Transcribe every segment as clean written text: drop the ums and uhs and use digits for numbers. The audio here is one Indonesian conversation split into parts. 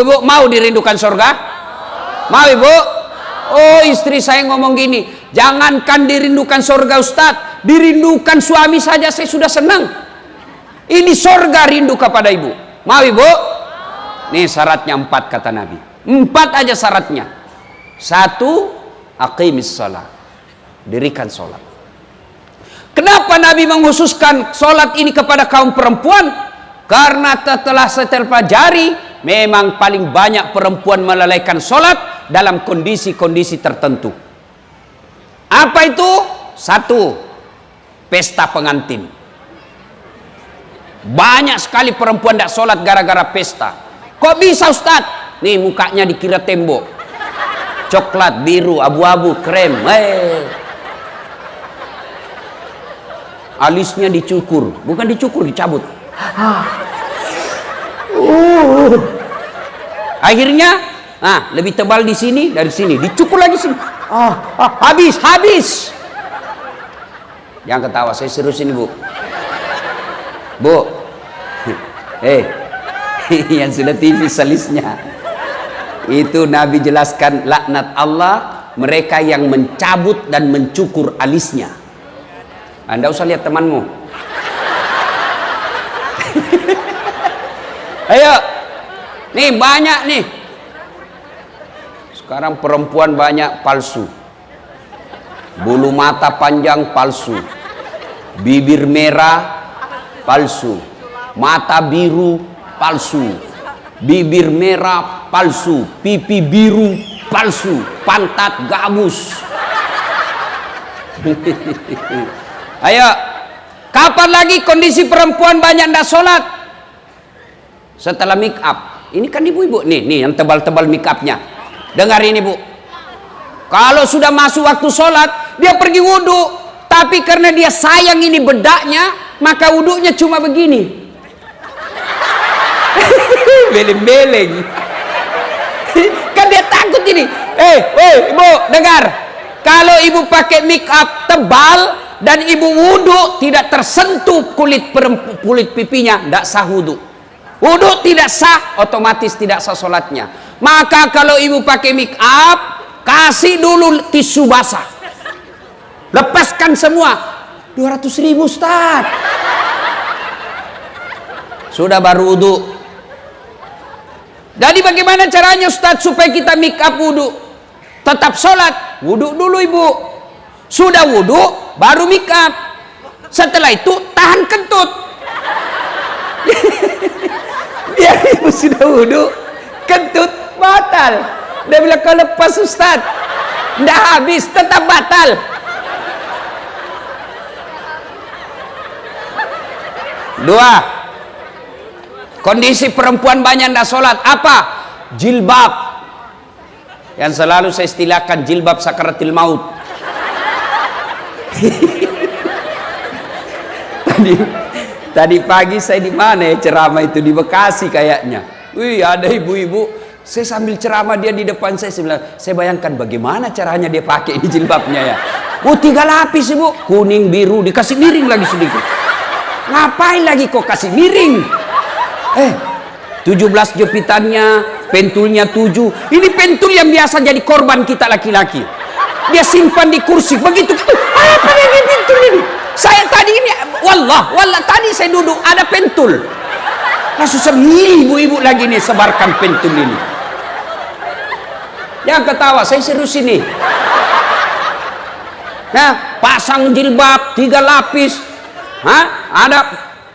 Ibu mau dirindukan surga? Mau ibu? Oh, istri saya ngomong gini, jangankan dirindukan surga Ustadz, dirindukan suami saja saya sudah senang. Ini surga rindu kepada ibu. Mau ibu? Nih syaratnya 4 kata Nabi. 4 aja syaratnya. 1, aqimis shalah, dirikan sholat. Kenapa Nabi mengkhususkan sholat ini kepada kaum perempuan? Karena setelah pelajari, memang paling banyak perempuan melalaikan sholat dalam kondisi-kondisi tertentu. Apa itu? 1, pesta pengantin. Banyak sekali perempuan tidak sholat gara-gara pesta. Kok bisa Ustadz? Nih mukanya dikira tembok, coklat, biru, abu-abu, krem. Alisnya dicukur, bukan dicukur, dicabut. Akhirnya, lebih tebal di sini dari sini, dicukur lagi sini. Habis. Jangan ketawa, saya serius ini bu. Yang sudah TV salisnya. Itu Nabi jelaskan laknat Allah mereka yang mencabut dan mencukur alisnya. Anda usah lihat temanmu. Ayo, nih banyak nih. Sekarang perempuan banyak palsu. Bulu mata panjang palsu, bibir merah palsu, mata biru palsu, bibir merah palsu, pipi biru palsu, pantat gabus. Ayo, kapan lagi kondisi perempuan banyak ndak sholat? Setelah make up. Ini kan ibu-ibu nih yang tebal-tebal make upnya. Dengar ini bu, kalau sudah masuk waktu sholat dia pergi wudhu, tapi karena dia sayang ini bedaknya, maka wudhunya cuma begini. Beleng-beleng. Kan dia takut ini. Ibu dengar, kalau ibu pakai make up tebal dan ibu wudhu tidak tersentuh kulit pipinya, tidak sah wudhu. Wudhu tidak sah, otomatis tidak sah sholatnya. Maka kalau ibu pakai make up, kasih dulu tisu basah, lepaskan semua. 200.000 Ustaz. Sudah baru wudhu. Jadi bagaimana caranya Ustaz supaya kita make up wudhu tetap sholat? Wudhu dulu ibu. Sudah wudhu baru make up. Setelah itu tahan kentut. Biar ibu sudah wudhu, kentut batal. Dia bilang kalau lepas Ustaz ndak habis, tetap batal. Dua, kondisi perempuan banyak ndak sholat. Apa? Jilbab. Yang selalu saya istilahkan jilbab sakaratil maut. Tadi pagi saya di mana ya ceramah itu, di Bekasi kayaknya. Wih, ada ibu-ibu, saya sambil ceramah dia di depan saya bilang, saya bayangkan bagaimana caranya dia pakai ini jilbabnya ya. 3 lapis ibu, kuning biru, dikasih miring lagi sedikit. Ngapain lagi kok kasih miring? 17 jepitannya, pentulnya 7. Ini pentul yang biasa jadi korban kita laki-laki. Dia simpan di kursi begitu. Apa ini pentul ini? Saya tadi ini wallah tadi saya duduk ada pentul. Langsung semua ibu-ibu lagi nih sebarkan pentul ini. Jangan ketawa, saya serius ini. Nah, pasang jilbab 3 lapis.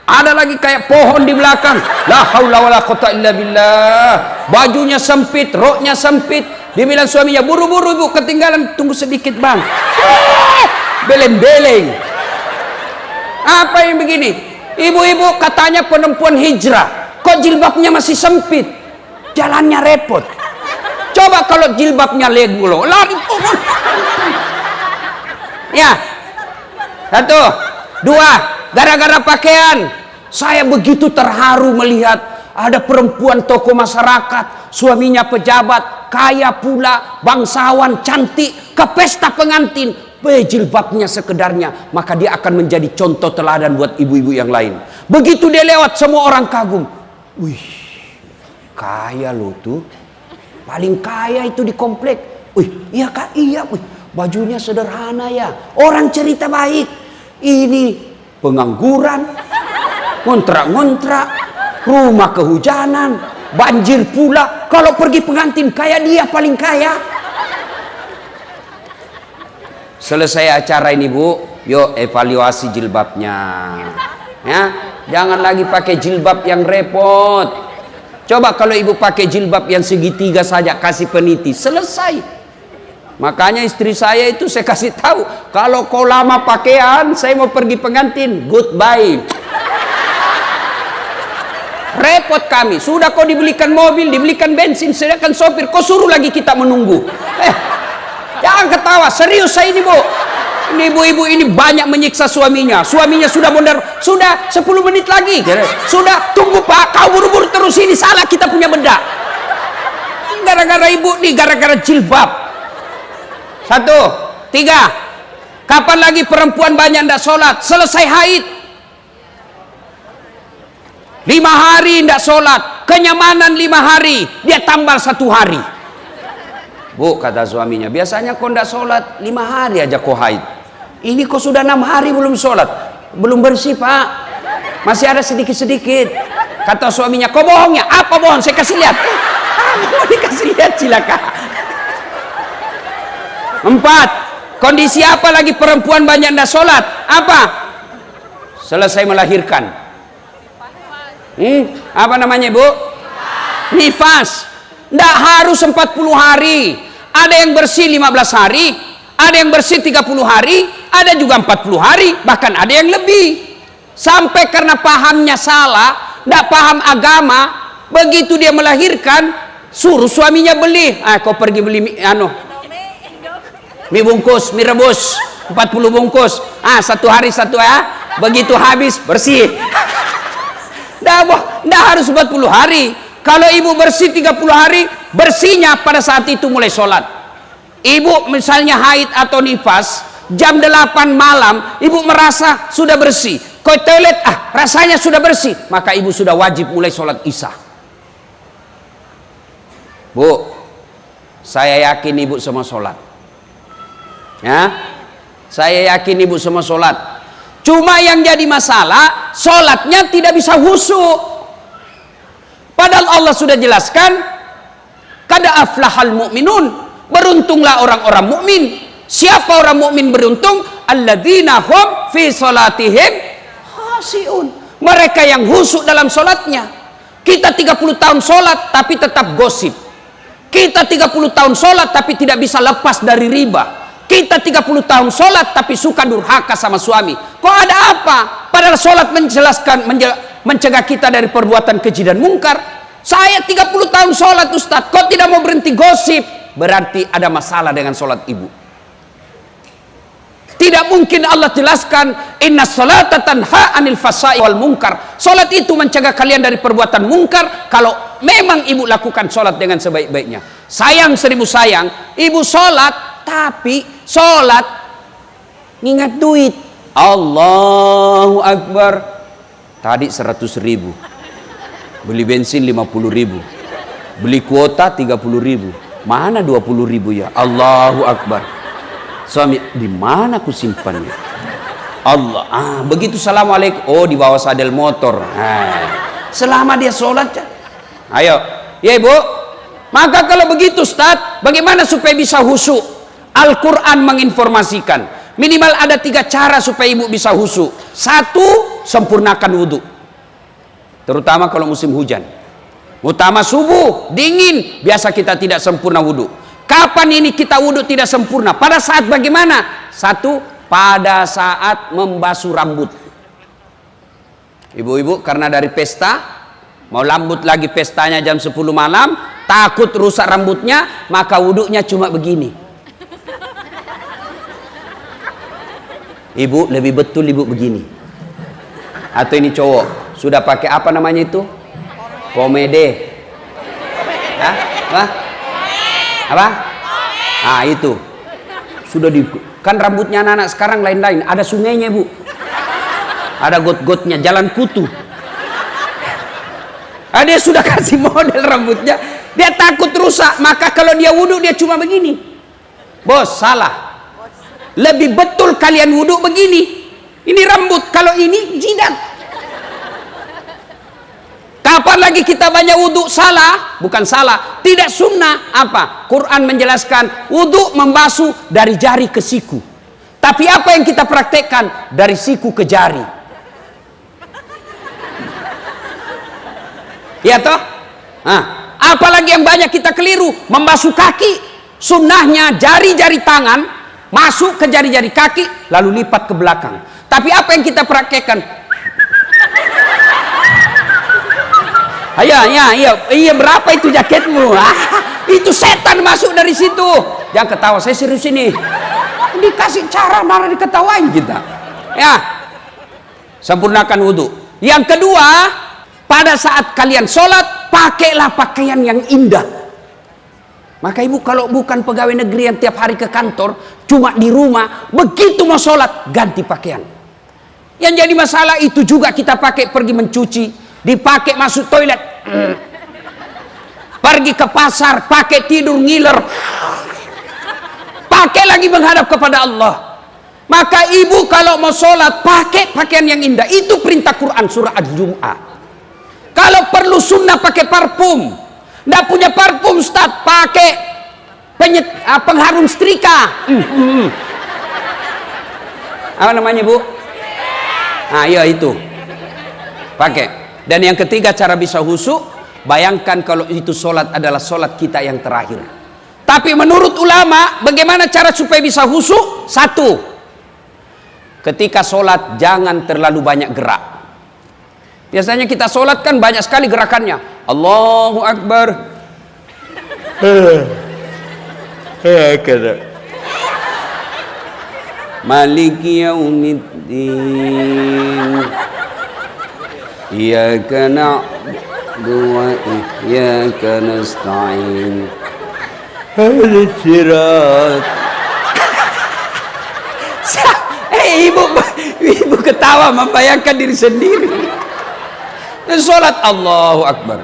Ada lagi kayak pohon di belakang. La haula wala quwata illa billah. Bajunya sempit, roknya sempit. Dia bilang suaminya, buru-buru ibu ketinggalan, tunggu sedikit bang. Beleng-beleng. Apa yang begini? Ibu-ibu katanya perempuan hijrah, kok jilbabnya masih sempit, jalannya repot. Coba kalau jilbabnya legulo, lari. Ya, 1, 2, gara-gara pakaian. Saya begitu terharu melihat ada perempuan tokoh masyarakat, suaminya pejabat, kaya pula, bangsawan, cantik, ke pesta pengantin. Jilbabnya sekedarnya, maka dia akan menjadi contoh teladan buat ibu-ibu yang lain. Begitu dia lewat, semua orang kagum. Wih, kaya lo tuh, paling kaya itu di komplek. Wih, iya kak, iya. Wih, bajunya sederhana ya. Orang cerita baik. Ini pengangguran, ngontrak-ngontrak, rumah kehujanan, banjir pula. Kalau pergi pengantin kayak dia paling kaya. Selesai acara ini bu, yuk evaluasi jilbabnya. Ya, jangan lagi pakai jilbab yang repot. Coba kalau ibu pakai jilbab yang segitiga saja, kasih peniti, selesai. Makanya istri saya itu saya kasih tahu, kalau kau lama pakaian, saya mau pergi pengantin, goodbye. Repot kami, sudah kau dibelikan mobil, dibelikan bensin, sedangkan sopir, kau suruh lagi kita menunggu. Jangan ketawa, serius saya ini bu. Ini ibu-ibu ini banyak menyiksa suaminya. Suaminya sudah mondar, sudah 10 menit lagi. Sudah, tunggu pak, kau buru-buru terus, ini salah kita punya benda. Gara-gara ibu nih, gara-gara jilbab. 1, 3. Kapan lagi perempuan banyak tidak sholat? Selesai haid 5 hari tidak sholat, kenyamanan 5 hari, dia tambal 1 hari. Bu, kata suaminya, biasanya kau tidak sholat 5 hari aja kau haid. Ini kok sudah 6 hari belum sholat, belum bersih pak, masih ada sedikit-sedikit. Kata suaminya, kau bohong ya? Apa bohong? Saya kasih lihat. Mau dikasih lihat silakan. 4. Kondisi apa lagi perempuan banyak tidak sholat? Apa? Selesai melahirkan. Apa namanya bu? Nifas. Tidak harus 40 hari. Ada yang bersih 15 hari, ada yang bersih 30 hari, ada juga 40 hari, bahkan ada yang lebih. Sampai karena pahamnya salah, tidak paham agama, begitu dia melahirkan, suruh suaminya beli. Kau pergi beli mie bungkus, mie rebus, 40 bungkus. 1 hari 1 ya. Begitu habis, bersih. Tidak harus 40 hari. Kalau ibu bersih 30 hari, bersihnya pada saat itu mulai sholat. Ibu misalnya haid atau nifas, jam 8 malam, ibu merasa sudah bersih. Kau toilet, rasanya sudah bersih. Maka ibu sudah wajib mulai sholat isya. Bu, saya yakin ibu semua sholat. Ya, saya yakin ibu semua sholat. Cuma yang jadi masalah, sholatnya tidak bisa khusyuk. Padahal Allah sudah jelaskan, qad aflahal mu'minun, beruntunglah orang-orang mukmin. Siapa orang mukmin beruntung? Alladzina hum fi salatihim khashi'un. Mereka yang khusyuk dalam sholatnya. Kita 30 tahun sholat tapi tetap gosip. Kita 30 tahun sholat tapi tidak bisa lepas dari riba. Kita 30 tahun sholat tapi suka durhaka sama suami. Kok ada apa? Padahal sholat menjelaskan, mencegah kita dari perbuatan keji dan mungkar. Saya 30 tahun sholat Ustaz, kok tidak mau berhenti gosip? Berarti ada masalah dengan sholat ibu. Tidak mungkin Allah jelaskan, inna sholata tanha anil fasai wal mungkar. Sholat itu mencegah kalian dari perbuatan mungkar. Kalau memang ibu lakukan sholat dengan sebaik-baiknya. Sayang 1000 sayang, ibu sholat, tapi sholat ngingat duit. Allahu Akbar. Tadi 100.000, beli bensin 50.000, beli kuota 30.000, mana 20.000 ya? Allahu Akbar. Suami, di mana aku simpannya? Allah, begitu assalamualaikum, oh di bawah sadel motor. Selama dia sholat, ayo, ya ibu. Maka kalau begitu Ustaz, bagaimana supaya bisa khusyuk? Al-Quran menginformasikan minimal ada 3 cara supaya ibu bisa khusyuk. 1, sempurnakan wudhu, terutama kalau musim hujan. Utama subuh, dingin, biasa kita tidak sempurna wudhu. Kapan ini kita wudhu tidak sempurna? Pada saat bagaimana? 1, pada saat membasuh rambut. Ibu-ibu karena dari pesta, mau lambut lagi pestanya jam 10 malam, takut rusak rambutnya, maka wudhunya cuma begini. Ibu lebih betul ibu begini. Atau ini cowok sudah pakai apa namanya itu? Pomade. Apa? Itu sudah kan rambutnya anak-anak sekarang lain-lain. Ada sungainya bu, ada got-gotnya, jalan kutu. Dia sudah kasih model rambutnya, dia takut rusak, maka kalau dia wudhu dia cuma begini. Bos, salah. Lebih betul kalian wudhu begini. Ini rambut, kalau ini jidat. Kapan lagi kita banyak wudhu? Salah, bukan salah, tidak sunnah. Apa? Quran menjelaskan wudhu membasuh dari jari ke siku. Tapi apa yang kita praktekkan? Dari siku ke jari. Ya toh? Nah, apalagi yang banyak kita keliru, membasuh kaki. Sunnahnya jari-jari tangan masuk ke jari-jari kaki, lalu lipat ke belakang. Tapi apa yang kita praktekkan? Iya, berapa itu jaketmu? Itu setan masuk dari situ. Jangan ketawa, saya serius ini. Dikasih cara malah diketawain kita. Ya, sempurnakan wudhu. Yang kedua, pada saat kalian sholat, pakailah pakaian yang indah. Maka ibu kalau bukan pegawai negeri yang tiap hari ke kantor, cuma di rumah, begitu mau sholat, ganti pakaian. Yang jadi masalah itu juga kita pakai pergi mencuci, dipakai masuk toilet, pergi ke pasar, pakai tidur ngiler, pakai lagi menghadap kepada Allah. Maka ibu kalau mau sholat, pakai pakaian yang indah. Itu perintah Quran surah Al-Jum'ah. Kalau perlu sunnah pakai parfum. Nggak punya parfum Ustaz, pakai pengharum setrika. Apa namanya Bu? Iya itu. Pakai. Dan yang ketiga cara bisa khusyuk, bayangkan kalau itu sholat adalah sholat kita yang terakhir. Tapi menurut ulama, bagaimana cara supaya bisa khusyuk? Satu, ketika sholat jangan terlalu banyak gerak. Biasanya kita sholat kan banyak sekali gerakannya. Allahu Akbar. Maliki yaumiddin. Iyyaka na'budu wa iyyaka nasta'in. Hadis sirat. Ibu ketawa membayangkan diri sendiri. Sholat Allahu Akbar.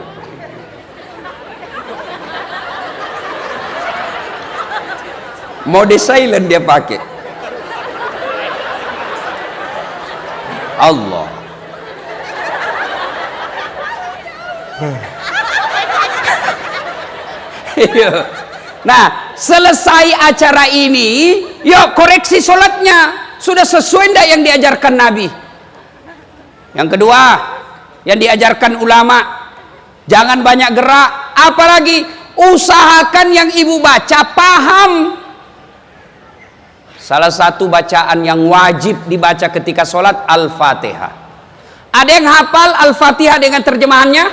Mode silent dia pakai. Allah. Nah, selesai acara ini, yuk koreksi sholatnya. Sudah sesuai enggak yang diajarkan Nabi? Yang kedua, yang diajarkan ulama, jangan banyak gerak. Apalagi usahakan yang ibu baca paham. Salah satu bacaan yang wajib dibaca ketika sholat Al-Fatihah. Ada yang hafal Al-Fatihah dengan terjemahannya?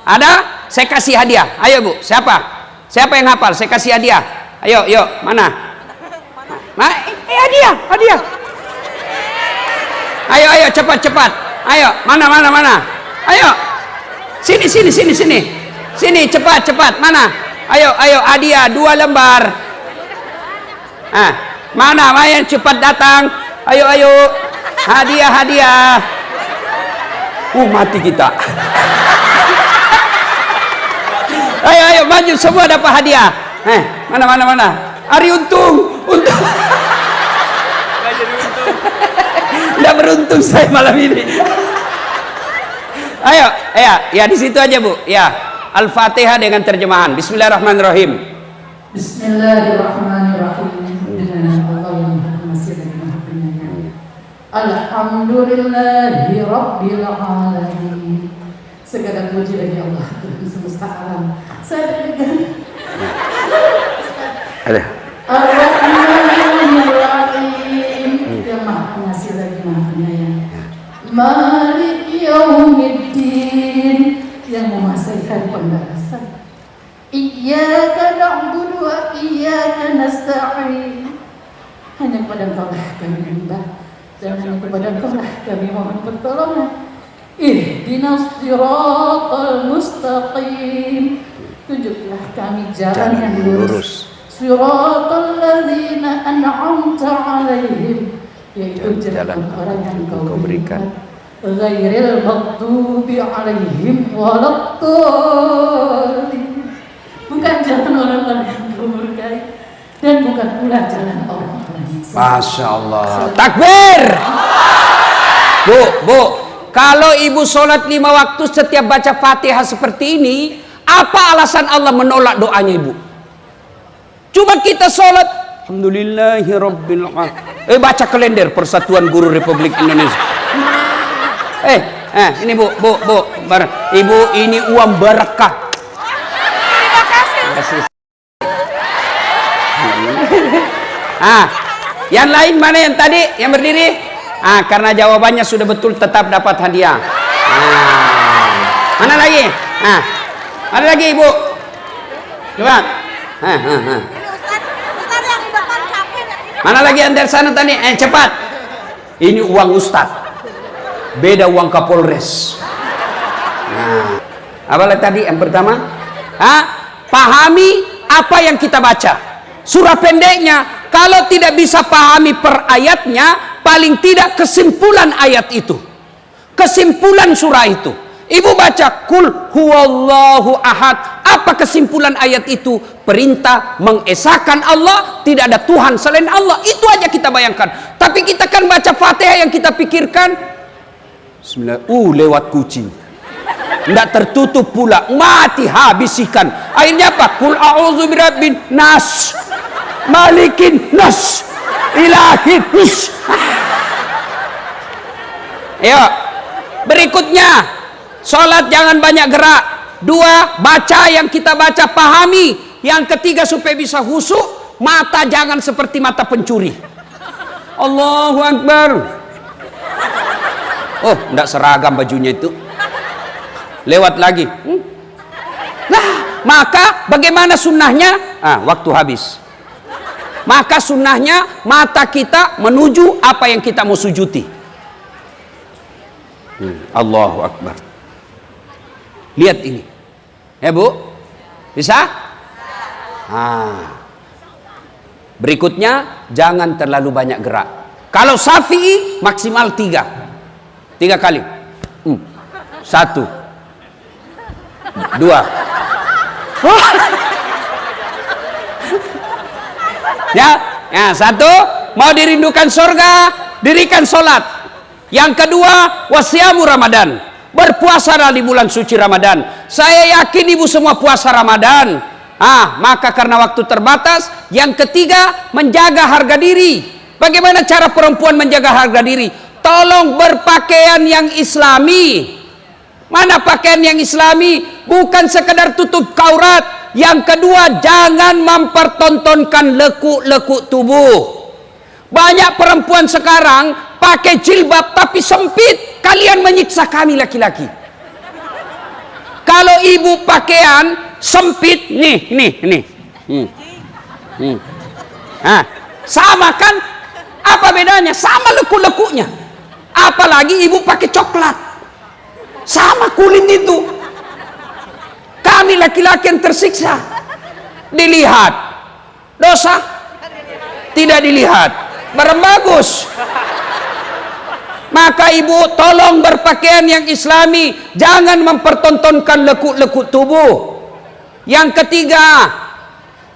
Ada? Saya kasih hadiah. Ayo Bu, siapa? Siapa yang hafal? Saya kasih hadiah. Ayo, mana? Hadiah. Ayo, cepat. Ayo, mana? Ayo. Sini. Sini, cepat. Mana? Ayo, hadiah 2 lembar. Mana yang cepat datang? Ayo. Hadiah. Mati kita. Ayo, maju semua dapat hadiah. Mana? Hari untung. Nggak beruntung saya malam ini. Ayo, ya di situ aja Bu. Ya, Al-Fatihah dengan terjemahan. Bismillahirrahmanirrahim. Bismillahirrahmanirrahim. Dengan Allah yang Maha Pengasih dan Maha Penyayang. Alhamdulillahi Rabbil Alamin. Segala puji bagi Allah Tuhan semesta alam. Saya dengan Ar-Rahmanir-Rahim yang Maha Pengasih lagi Maha Penyayang. Malik Yaumiddin yang menguasai hari pembalasan. Iyyaka na'budu wa iyyaka nasta'in. Hanya kepada Engkau lah kami menyembah dan hanya kepada Engkau lah kami mohon pertolongan. Ihdinas siratal mustaqim. Tunjuklah kami jalan yang lurus. Siratal ladzina an'amta 'alaihim, yaitu jalan orang yang Engkau berikan ghairil maghdubi alaihim waladdallin. Bukan jalan orang-orang yang murkai dan bukan pula jalan orang-orang yang sesat. Masya Allah. Takbir. Bu, kalau ibu sholat 5 waktu setiap baca Fatihah seperti ini, apa alasan Allah menolak doanya ibu? Coba kita sholat, alhamdulillahirabbil alamin. Baca kalender Persatuan Guru Republik Indonesia. Ini bu, ibu, ini uang berkah. Terima kasih. Yang lain mana yang tadi yang berdiri? Karena jawabannya sudah betul tetap dapat hadiah. Mana lagi? Ada lagi ibu? Coba. Mana lagi yang dari sana tadi? Cepat. Ini uang Ustadz. Beda uang Kapolres. Apa tadi yang pertama? Pahami apa yang kita baca. Surah pendeknya, kalau tidak bisa pahami per ayatnya, paling tidak kesimpulan ayat itu, kesimpulan surah itu. Ibu baca kul huwallahu ahad, apa kesimpulan ayat itu? Perintah mengesahkan Allah, tidak ada Tuhan selain Allah. Itu aja kita bayangkan. Tapi kita kan baca Fatihah yang kita pikirkan bismillah, lewat kucing, tidak tertutup pula, mati habis ikan. Akhirnya apa? Kul a'udzu birabbin nas, malikin nas, ilahin nas. Ayo, berikutnya, sholat jangan banyak gerak. 2, baca yang kita baca, pahami. Yang ketiga, supaya bisa khusyuk, mata jangan seperti mata pencuri. Allahu Akbar. Oh, tidak seragam bajunya itu. Lewat lagi. Nah, maka bagaimana sunnahnya? Waktu habis. Maka sunnahnya mata kita menuju apa yang kita mau sujudi. Allahu Akbar. Lihat ini. Ya bu, bisa? Berikutnya, jangan terlalu banyak gerak. Kalau Syafi'i maksimal 3 kali. 1, 2. Ya, 1, mau dirindukan surga, dirikan sholat. Yang kedua, wasiamu Ramadan, berpuasa di bulan suci Ramadan. Saya yakin ibu semua puasa Ramadan. Maka karena waktu terbatas. Yang ketiga, menjaga harga diri. Bagaimana cara perempuan menjaga harga diri? Tolong berpakaian yang islami. Mana pakaian yang islami? Bukan sekedar tutup aurat. Yang kedua, jangan mempertontonkan lekuk-lekuk tubuh. Banyak perempuan sekarang pakai jilbab tapi sempit. Kalian menyiksa kami laki-laki. Kalau ibu pakaian sempit, nih. Sama kan? Apa bedanya? Sama lekuk-lekuknya. Apalagi ibu pakai coklat, sama kulit itu. Kami laki-laki yang tersiksa. Dilihat dosa, tidak dilihat barang bagus. Maka ibu tolong berpakaian yang islami, jangan mempertontonkan lekuk-lekuk tubuh. Yang ketiga,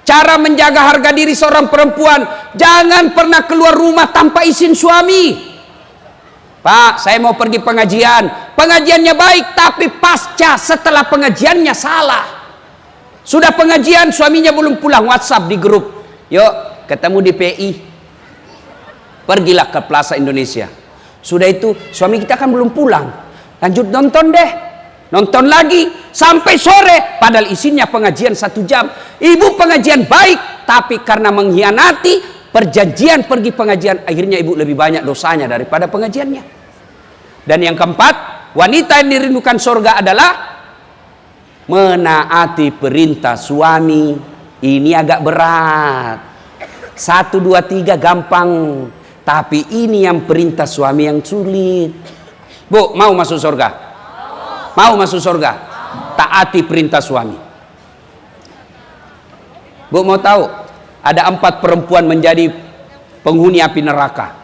cara menjaga harga diri seorang perempuan, jangan pernah keluar rumah tanpa izin suami. Pak, saya mau pergi pengajian. Pengajiannya baik, tapi pasca setelah pengajiannya salah. Sudah pengajian, suaminya belum pulang, WhatsApp di grup. Yuk, ketemu di PI. Pergilah ke Plaza Indonesia. Sudah itu, suami kita kan belum pulang. Lanjut nonton deh. Nonton lagi, sampai sore. Padahal isinya pengajian 1 jam. Ibu pengajian baik, tapi karena mengkhianati perjanjian pergi pengajian, akhirnya ibu lebih banyak dosanya daripada pengajiannya. Dan yang keempat, wanita yang dirindukan surga adalah menaati perintah suami. Ini agak berat. 1, 2, 3 gampang, tapi ini yang perintah suami yang sulit. Bu, mau masuk surga? Mau masuk surga? Taati perintah suami. Bu, mau tahu? Ada 4 perempuan menjadi penghuni api neraka.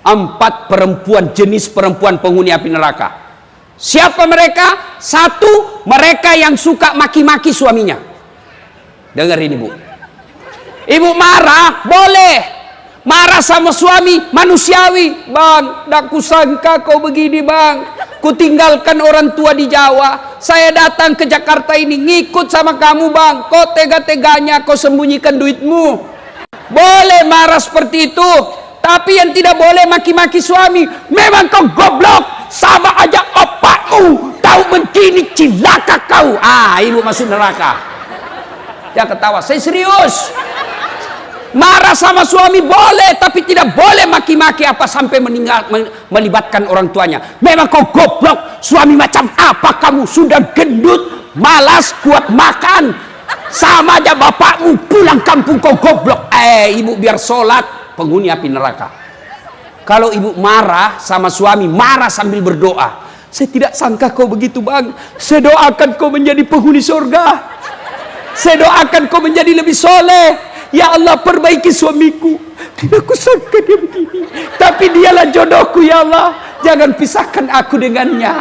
4 perempuan, jenis perempuan penghuni api neraka. Siapa mereka? 1, mereka yang suka maki-maki suaminya. Dengar ini, Bu. Ibu marah, boleh. Marah sama suami, manusiawi. Bang, tak kusangka kau begini, Bang. Kutinggalkan orang tua di Jawa. Saya datang ke Jakarta ini ngikut sama kamu, Bang. Kau tega-teganya kau sembunyikan duitmu. Boleh marah seperti itu. Tapi yang tidak boleh maki-maki suami. Memang kau goblok. Sama aja opakmu. Tahu begini cilaka kau. Ibu masuk neraka. Jangan ketawa, saya serius. Marah sama suami boleh, tapi tidak boleh maki-maki apa sampai melibatkan orang tuanya. Memang kau goblok. Suami macam apa kamu? Sudah gendut, malas, kuat makan. Sama aja bapakmu, pulang kampung kau goblok. Ibu biar sholat, penghuni api neraka. Kalau ibu marah sama suami, marah sambil berdoa. Saya tidak sangka kau begitu, Bang. Saya doakan kau menjadi penghuni surga. Saya doakan kau menjadi lebih soleh. Ya Allah, perbaiki suamiku. Tidak kusangka dia begini. Tapi dialah jodohku, ya Allah. Jangan pisahkan aku dengannya.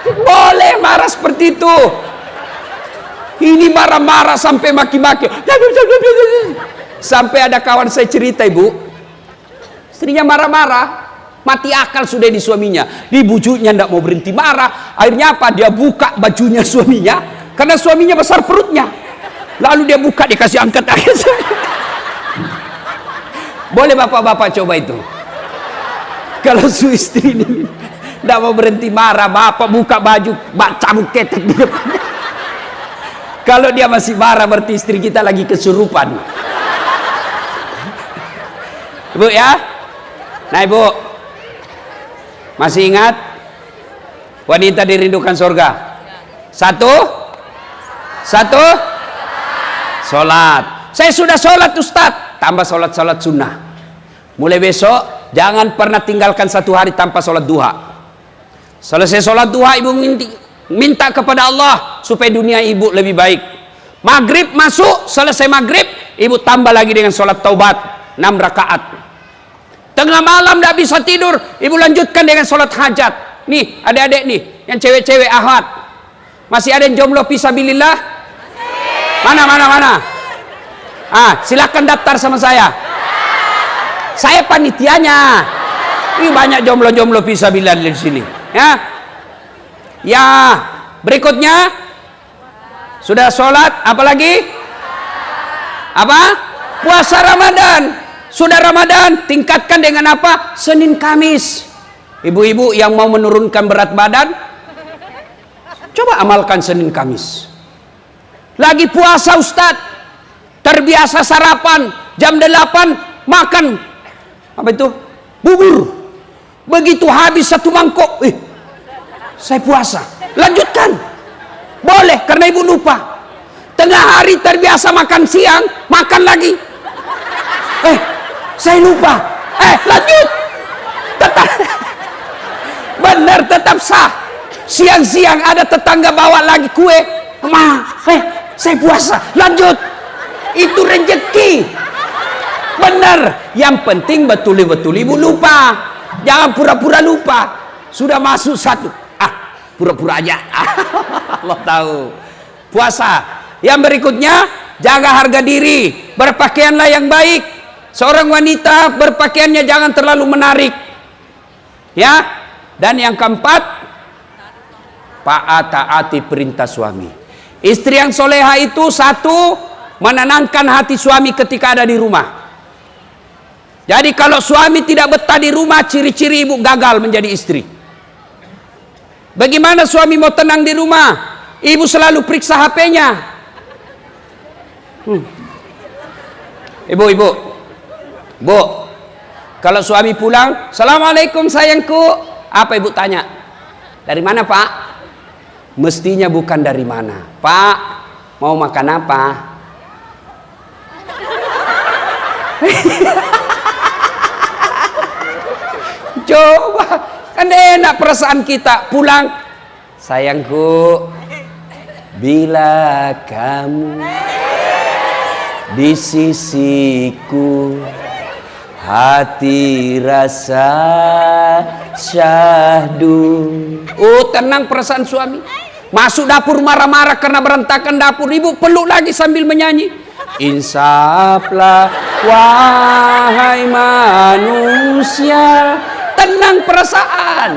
Boleh marah seperti itu. Ini marah-marah sampai maki-maki. Sampai ada kawan saya cerita, Ibu. Istrinya marah-marah. Mati akal sudah di suaminya. Dibujuknya tidak mau berhenti marah. Akhirnya apa? Dia buka bajunya suaminya. Karena suaminya besar perutnya. Lalu dia buka, dikasih angkat. Boleh bapak-bapak coba itu. Kalau su istri ini tidak mau berhenti marah, bapak buka baju, cabut ketek di depan. Kalau dia masih marah, berarti istri kita lagi kesurupan. Ibu ya. Nah ibu, masih ingat wanita dirindukan surga? Satu, sholat. Saya sudah sholat, Ustaz. Tambah sholat sunnah. Mulai besok jangan pernah tinggalkan satu hari tanpa sholat duha. Selesai sholat duha, ibu minta kepada Allah supaya dunia ibu lebih baik. Maghrib masuk, selesai maghrib ibu tambah lagi dengan sholat taubat 6 rakaat. Tengah malam tidak bisa tidur, ibu lanjutkan dengan sholat hajat. Nih adik-adik nih yang cewek-cewek ahwat, masih ada yang jomblo fisabilillah? Mana? Silakan daftar sama saya. Saya panitianya. Ini banyak jomblo-jomblo fisabilillah di sini. Ya, berikutnya sudah sholat, apalagi? Apa? Puasa Ramadan. Sudah Ramadan, tingkatkan dengan apa? Senin Kamis. Ibu-ibu yang mau menurunkan berat badan, coba amalkan Senin Kamis. Lagi puasa Ustadz, terbiasa sarapan jam 8 makan apa itu? Bubur. Begitu habis 1 mangkok, saya puasa. Lanjutkan. Boleh karena ibu lupa. Tengah hari terbiasa makan siang, makan lagi. Saya lupa. Lanjut. Benar, tetap sah. Siang-siang ada tetangga bawa lagi kue. Saya puasa, lanjut. Itu rezeki. Benar. Yang penting betul-betul ibu lupa. Jangan pura-pura lupa. Sudah masuk 1. Pura-pura aja. Allah tahu. Puasa. Yang berikutnya, jaga harga diri. Berpakaianlah yang baik. Seorang wanita berpakaiannya jangan terlalu menarik. Ya. Dan yang keempat, taati perintah suami. Istri yang soleha itu 1, menenangkan hati suami ketika ada di rumah. Jadi kalau suami tidak betah di rumah, ciri-ciri ibu gagal menjadi istri. Bagaimana suami mau tenang di rumah? Ibu selalu periksa HP-nya. Ibu, kalau suami pulang, Assalamualaikum sayangku. Apa ibu tanya? Dari mana Pak? Mestinya bukan dari mana. Pak, mau makan apa? Coba, kan enak perasaan kita. Pulang, sayangku, bila kamu di sisiku, hati rasa syahdu. Oh, tenang perasaan suami. Masuk dapur marah-marah karena berantakan dapur, ibu peluk lagi sambil menyanyi. Insaflah wahai manusia. Tenang perasaan.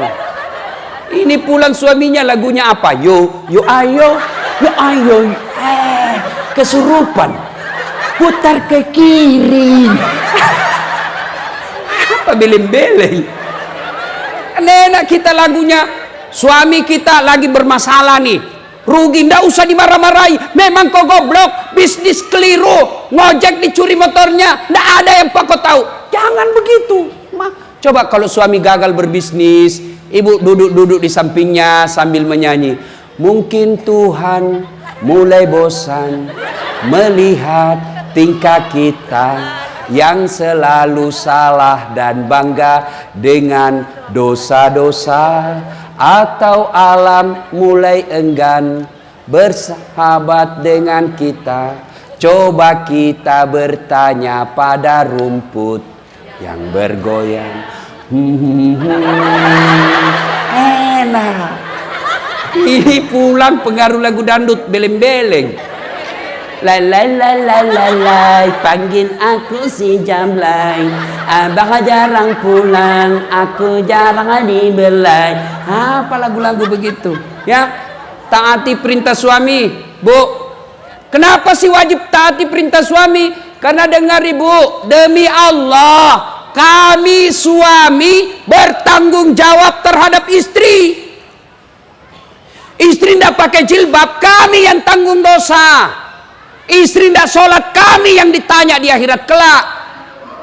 Ini pulang suaminya lagunya apa? Yo ayo, kesurupan, putar ke kiri. Apa beleng-beleng? Enak kita lagunya. Suami kita lagi bermasalah nih, rugi, ndak usah dimarah-marahi. Memang kau goblok, bisnis keliru, ngojek dicuri motornya, ndak ada yang kau tahu. Jangan begitu. Coba kalau suami gagal berbisnis, ibu duduk-duduk di sampingnya sambil menyanyi. Mungkin Tuhan mulai bosan melihat tingkah kita yang selalu salah dan bangga dengan dosa-dosa, atau alam mulai enggan bersahabat dengan kita. Coba kita bertanya pada rumput yang bergoyang. Enak. Ini pulang pengaruh lagu dangdut beleng-beleng. Lai, panggil aku si Jamlay. Abang jarang pulang, aku jarang dibelai. Apa lagu-lagu begitu? Ya, taati perintah suami, Bu. Kenapa sih wajib taati perintah suami? Karena dengar ibu, demi Allah, kami suami bertanggung jawab terhadap istri. Istri tidak pakai jilbab, kami yang tanggung dosa. Istri tidak sholat, kami yang ditanya di akhirat kelak.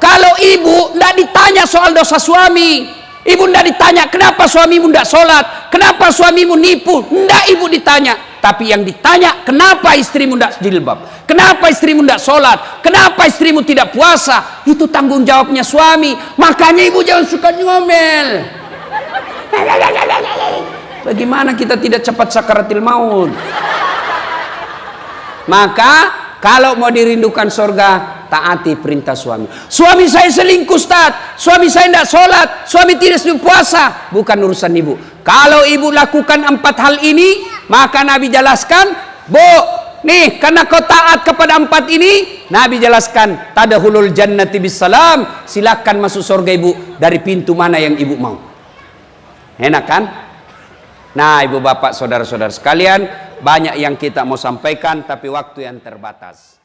Kalau ibu tidak ditanya soal dosa suami, ibu tidak ditanya kenapa suamimu tidak sholat, kenapa suamimu nipu, tidak ibu ditanya. Tapi yang ditanya, kenapa istrimu tidak jilbab, kenapa istrimu tidak sholat, kenapa istrimu tidak puasa. Itu tanggung jawabnya suami. Makanya ibu jangan suka ngomel. Bagaimana kita tidak cepat sakaratil maut? Maka kalau mau dirindukan surga, taati perintah suami. Suami saya selingkuh, Ustaz. Suami saya tidak sholat, suami tidak puasa. Bukan urusan ibu. Kalau ibu lakukan 4 hal ini, maka Nabi jelaskan, Bu, nih karena kau taat kepada 4 ini, Nabi jelaskan, tadkhulul jannati bisalam. Silakan masuk surga ibu dari pintu mana yang ibu mau. Enak kan? Nah, ibu bapak saudara-saudara sekalian, banyak yang kita mau sampaikan tapi waktu yang terbatas.